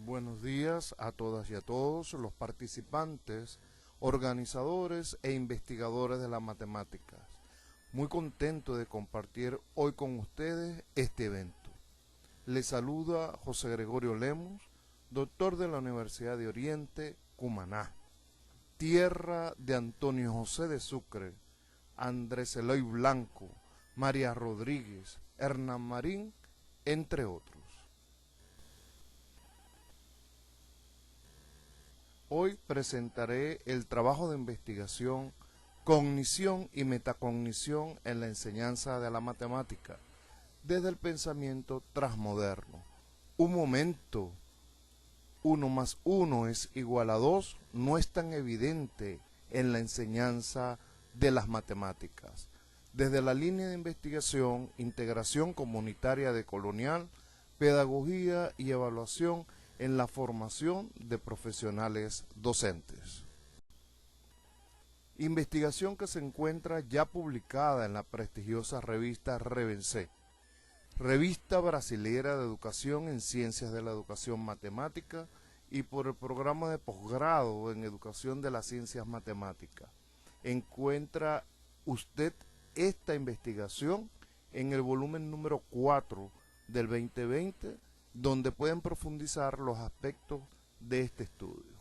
Buenos días a todas y a todos los participantes, organizadores e investigadores de las matemáticas. Muy contento de compartir hoy con ustedes este evento. Les saluda José Gregorio Lemos, doctor de la Universidad de Oriente, Cumaná, tierra de Antonio José de Sucre, Andrés Eloy Blanco, María Rodríguez, Hernán Marín, entre otros. Hoy presentaré el trabajo de investigación Cognición y metacognición en la enseñanza de la matemática desde el pensamiento transmoderno. Un momento, 1 más 1 es igual a 2 no es tan evidente en la enseñanza de las matemáticas. Desde la línea de investigación, integración comunitaria de colonial, pedagogía y evaluación en la formación de profesionales docentes. Investigación que se encuentra ya publicada en la prestigiosa revista Revencé, revista brasilera de educación en ciencias de la educación matemática y por el programa de posgrado en educación de las ciencias matemáticas. Encuentra usted esta investigación en el volumen número 4 del 2020, donde pueden profundizar los aspectos de este estudio.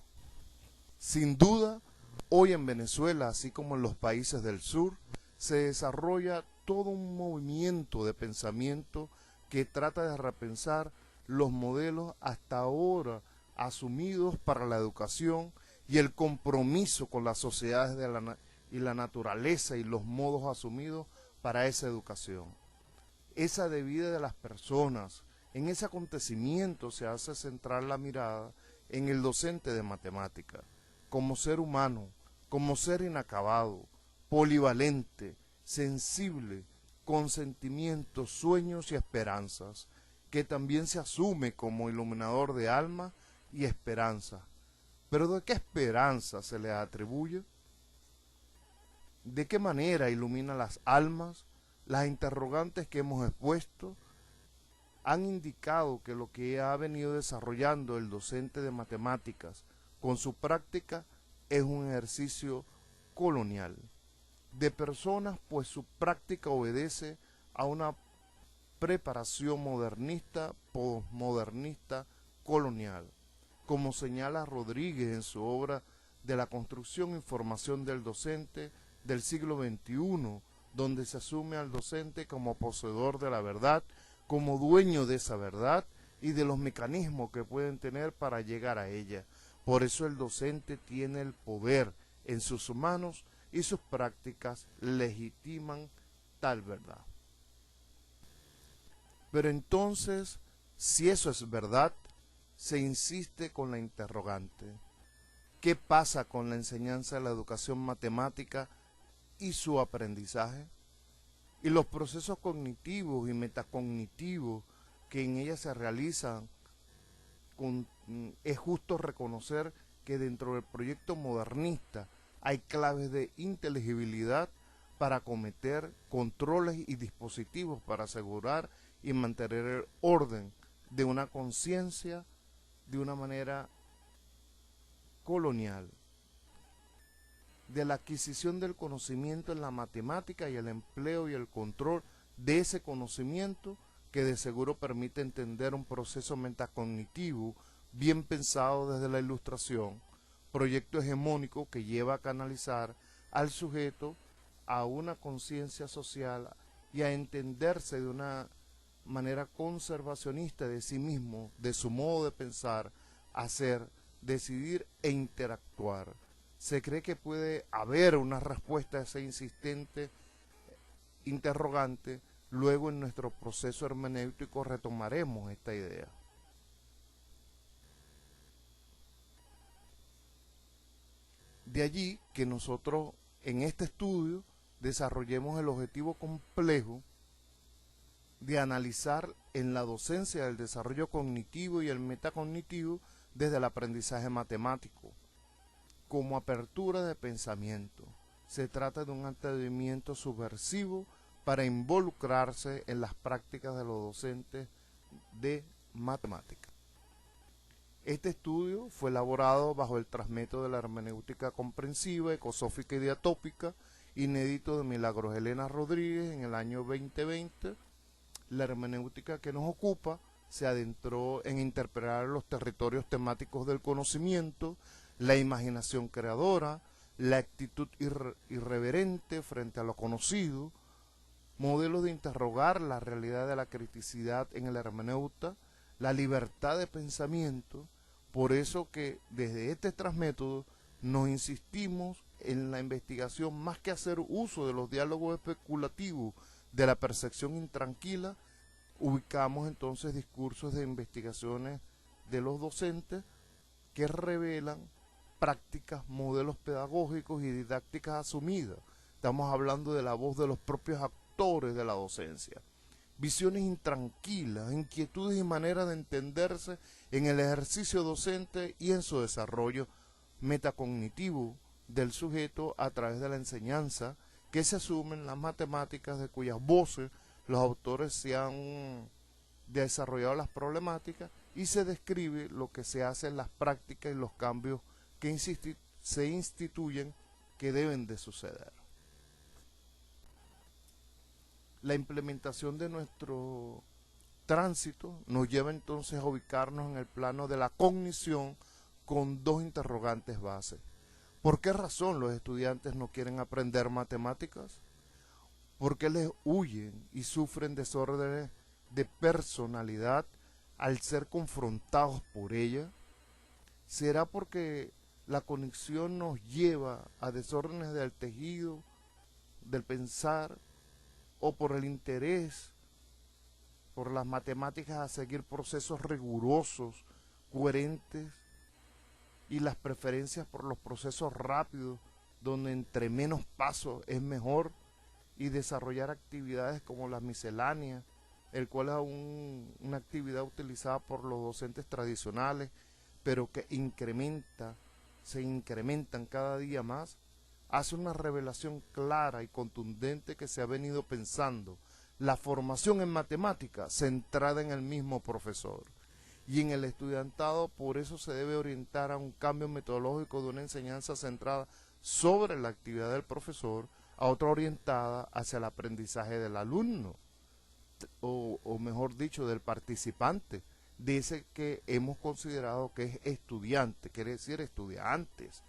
Sin duda, hoy en Venezuela, así como en los países del sur, se desarrolla todo un movimiento de pensamiento que trata de repensar los modelos hasta ahora asumidos para la educación y el compromiso con las sociedades y la naturaleza y los modos asumidos para esa educación. Esa debida de las personas. En ese acontecimiento se hace centrar la mirada en el docente de matemática, como ser humano, como ser inacabado, polivalente, sensible, con sentimientos, sueños y esperanzas, que también se asume como iluminador de alma y esperanza. ¿Pero de qué esperanza se le atribuye? ¿De qué manera ilumina las almas? Las interrogantes que hemos expuesto han indicado que lo que ha venido desarrollando el docente de matemáticas con su práctica es un ejercicio colonial de personas, pues su práctica obedece a una preparación modernista, posmodernista, colonial, como señala Rodríguez en su obra de la construcción y formación del docente del siglo XXI, donde se asume al docente como poseedor de la verdad, como dueño de esa verdad y de los mecanismos que pueden tener para llegar a ella. Por eso el docente tiene el poder en sus manos y sus prácticas legitiman tal verdad. Pero entonces, si eso es verdad, se insiste con la interrogante. ¿Qué pasa con la enseñanza de la educación matemática y su aprendizaje? Y los procesos cognitivos y metacognitivos que en ella se realizan, es justo reconocer que dentro del proyecto modernista hay claves de inteligibilidad para acometer controles y dispositivos para asegurar y mantener el orden de una conciencia de una manera colonial, de la adquisición del conocimiento en la matemática y el empleo y el control de ese conocimiento que de seguro permite entender un proceso metacognitivo bien pensado desde la ilustración, proyecto hegemónico que lleva a canalizar al sujeto a una conciencia social y a entenderse de una manera conservacionista de sí mismo, de su modo de pensar, hacer, decidir e interactuar. Se cree que puede haber una respuesta a ese insistente interrogante. Luego en nuestro proceso hermenéutico retomaremos esta idea. De allí que nosotros en este estudio desarrollemos el objetivo complejo de analizar en la docencia el desarrollo cognitivo y el metacognitivo desde el aprendizaje matemático, como apertura de pensamiento. Se trata de un atrevimiento subversivo para involucrarse en las prácticas de los docentes de matemática. Este estudio fue elaborado bajo el trasmétodo de la hermenéutica comprensiva, ecosófica y diatópica, inédito de Milagros Elena Rodríguez en el año 2020. La hermenéutica que nos ocupa se adentró en interpretar los territorios temáticos del conocimiento, la imaginación creadora, la actitud irreverente frente a lo conocido, modelos de interrogar la realidad de la criticidad en el hermeneuta, la libertad de pensamiento. Por eso que desde este transmétodo nos insistimos en la investigación más que hacer uso de los diálogos especulativos de la percepción intranquila. Ubicamos entonces discursos de investigaciones de los docentes que revelan prácticas, modelos pedagógicos y didácticas asumidas. Estamos hablando de la voz de los propios actores de la docencia. Visiones intranquilas, inquietudes y maneras de entenderse en el ejercicio docente y en su desarrollo metacognitivo del sujeto a través de la enseñanza que se asumen las matemáticas de cuyas voces los autores se han desarrollado las problemáticas y se describe lo que se hace en las prácticas y los cambios que se instituyen que deben de suceder. La implementación de nuestro tránsito nos lleva entonces a ubicarnos en el plano de la cognición con dos interrogantes base. ¿Por qué razón los estudiantes no quieren aprender matemáticas? ¿Por qué les huyen y sufren desórdenes de personalidad al ser confrontados por ella? ¿Será porque la conexión nos lleva a desórdenes del tejido, del pensar, o por el interés por las matemáticas a seguir procesos rigurosos, coherentes, y las preferencias por los procesos rápidos, donde entre menos pasos es mejor, y desarrollar actividades como las misceláneas, el cual es una actividad utilizada por los docentes tradicionales, pero que se incrementan cada día más? Hace una revelación clara y contundente que se ha venido pensando la formación en matemáticas centrada en el mismo profesor y en el estudiantado. Por eso se debe orientar a un cambio metodológico de una enseñanza centrada sobre la actividad del profesor a otra orientada hacia el aprendizaje del alumno, o mejor dicho, del participante, de ese que hemos considerado que es estudiante, quiere decir estudiantes,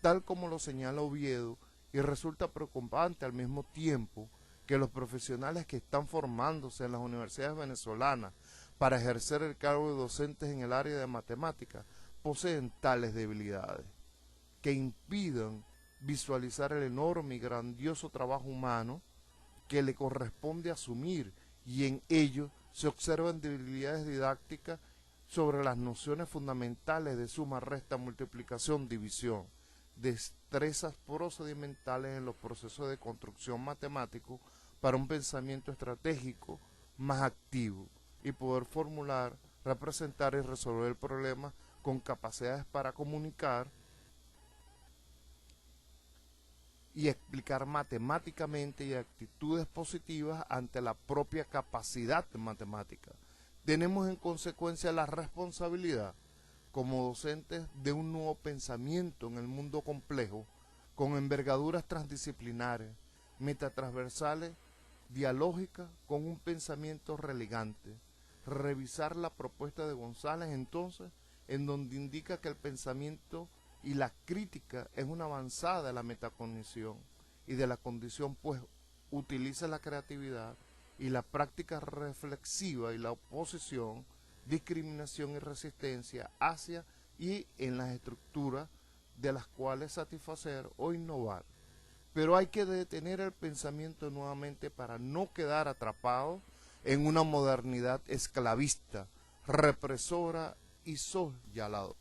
tal como lo señala Oviedo, y resulta preocupante al mismo tiempo que los profesionales que están formándose en las universidades venezolanas para ejercer el cargo de docentes en el área de matemáticas poseen tales debilidades que impidan visualizar el enorme y grandioso trabajo humano que le corresponde asumir, y en ello se observan debilidades didácticas sobre las nociones fundamentales de suma, resta, multiplicación, división, destrezas procedimentales en los procesos de construcción matemático para un pensamiento estratégico más activo y poder formular, representar y resolver problemas con capacidades para comunicar y explicar matemáticamente, y actitudes positivas ante la propia capacidad matemática. Tenemos en consecuencia la responsabilidad como docentes de un nuevo pensamiento en el mundo complejo, con envergaduras transdisciplinares, metatransversales, dialógicas, con un pensamiento relegante. Revisar la propuesta de González entonces, en donde indica que el pensamiento y la crítica es una avanzada de la metacognición y de la condición, pues utiliza la creatividad y la práctica reflexiva y la oposición, discriminación y resistencia hacia y en las estructuras de las cuales satisfacer o innovar. Pero hay que detener el pensamiento nuevamente para no quedar atrapado en una modernidad esclavista, represora y soslayadora.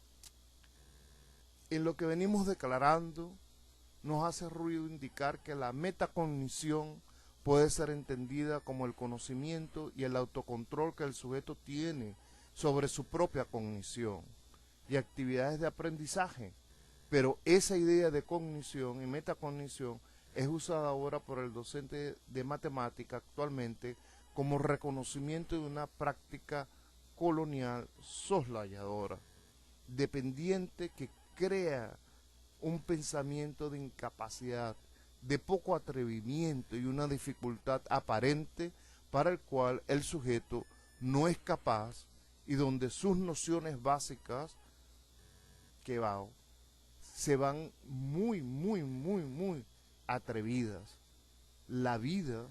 En lo que venimos declarando, nos hace ruido indicar que la metacognición puede ser entendida como el conocimiento y el autocontrol que el sujeto tiene sobre su propia cognición y actividades de aprendizaje. Pero esa idea de cognición y metacognición es usada ahora por el docente de matemática actualmente como reconocimiento de una práctica colonial soslayadora. dependiente que crea un pensamiento de incapacidad, de poco atrevimiento y una dificultad aparente para el cual el sujeto no es capaz y donde sus nociones básicas que va, se van muy atrevidas. La vida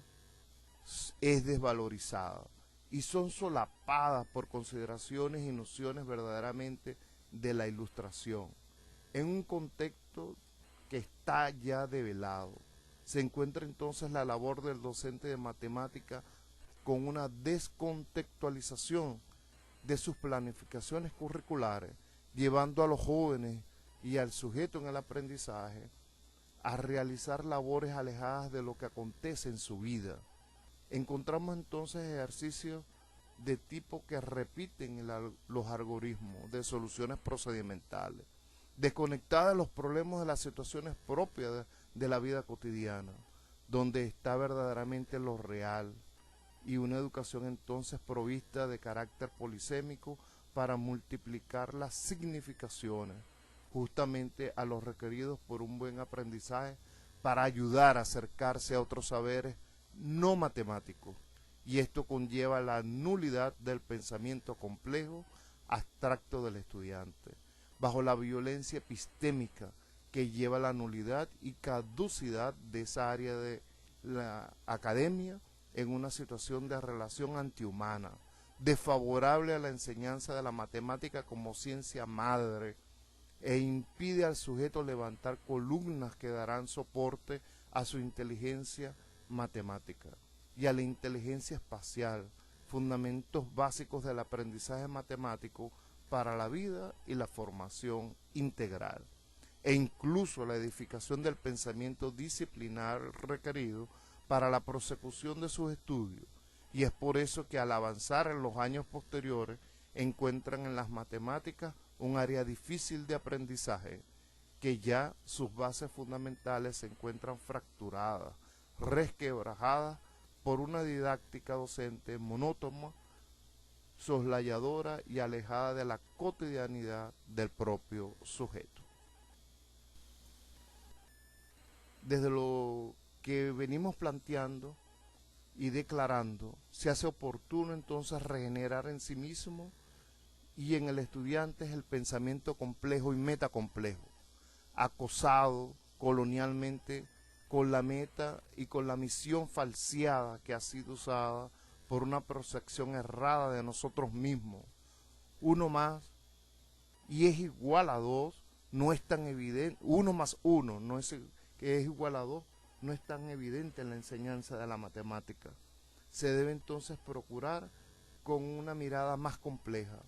es desvalorizada y son solapadas por consideraciones y nociones verdaderamente de la ilustración. En un contexto que está ya develado, se encuentra entonces la labor del docente de matemática con una descontextualización de sus planificaciones curriculares, llevando a los jóvenes y al sujeto en el aprendizaje a realizar labores alejadas de lo que acontece en su vida. Encontramos entonces ejercicios de tipo que repiten los algoritmos de soluciones procedimentales, desconectadas de los problemas de las situaciones propias de la vida cotidiana, donde está verdaderamente lo real, y una educación entonces provista de carácter polisémico para multiplicar las significaciones justamente a los requeridos por un buen aprendizaje para ayudar a acercarse a otros saberes no matemáticos. Y esto conlleva la nulidad del pensamiento complejo, abstracto del estudiante, bajo la violencia epistémica que lleva la nulidad y caducidad de esa área de la academia en una situación de relación antihumana, desfavorable a la enseñanza de la matemática como ciencia madre, e impide al sujeto levantar columnas que darán soporte a su inteligencia matemática y a la inteligencia espacial, fundamentos básicos del aprendizaje matemático para la vida y la formación integral, e incluso la edificación del pensamiento disciplinar requerido para la prosecución de sus estudios. Y es por eso que al avanzar en los años posteriores encuentran en las matemáticas un área difícil de aprendizaje, que ya sus bases fundamentales se encuentran fracturadas, resquebrajadas por una didáctica docente monótona, soslayadora y alejada de la cotidianidad del propio sujeto. Desde lo que venimos planteando y declarando, se hace oportuno entonces regenerar en sí mismo y en el estudiante el pensamiento complejo y metacomplejo, acosado colonialmente con la meta y con la misión falseada que ha sido usada por una percepción errada de nosotros mismos. Uno más y es igual a dos no es tan evidente, uno más uno no es que es igual a dos no es tan evidente en la enseñanza de la matemática. Se debe entonces procurar con una mirada más compleja,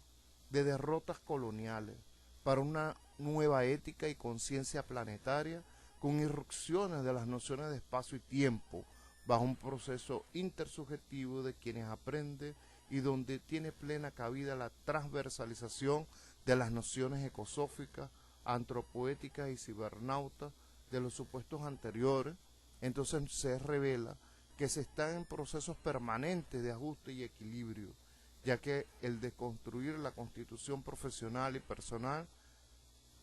de derrotas coloniales, para una nueva ética y conciencia planetaria, con irrupciones de las nociones de espacio y tiempo, bajo un proceso intersubjetivo de quienes aprenden y donde tiene plena cabida la transversalización de las nociones ecosóficas, antropoéticas y cibernautas de los supuestos anteriores. Entonces se revela que se está en procesos permanentes de ajuste y equilibrio, ya que el de construir la constitución profesional y personal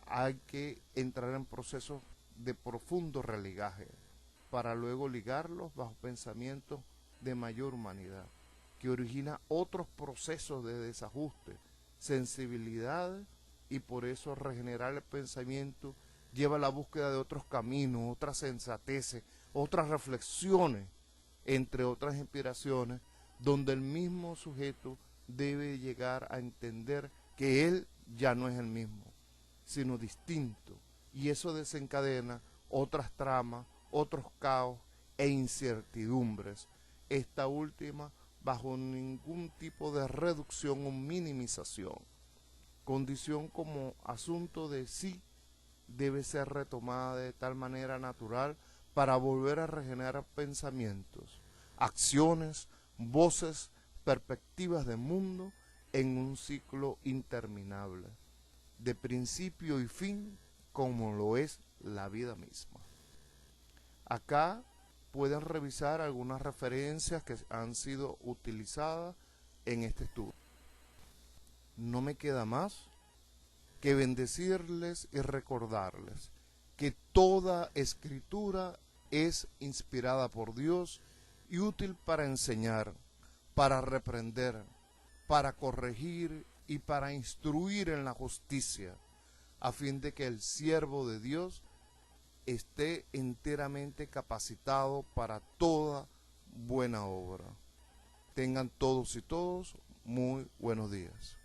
hay que entrar en procesos de profundo religaje para luego ligarlos bajo pensamientos de mayor humanidad, que origina otros procesos de desajuste, sensibilidad, y por eso regenerar el pensamiento lleva a la búsqueda de otros caminos, otras sensateces, otras reflexiones, entre otras inspiraciones, donde el mismo sujeto debe llegar a entender que él ya no es el mismo, sino distinto, y eso desencadena otras tramas, otros caos e incertidumbres, esta última bajo ningún tipo de reducción o minimización, condición como asunto de sí debe ser retomada de tal manera natural para volver a regenerar pensamientos, acciones, voces, perspectivas de mundo en un ciclo interminable, de principio y fin, como lo es la vida misma. Acá pueden revisar algunas referencias que han sido utilizadas en este estudio. No me queda más que bendecirles y recordarles que toda escritura es inspirada por Dios y útil para enseñar, para reprender, para corregir y para instruir en la justicia, a fin de que el siervo de Dios esté enteramente capacitado para toda buena obra. Tengan todos y todos muy buenos días.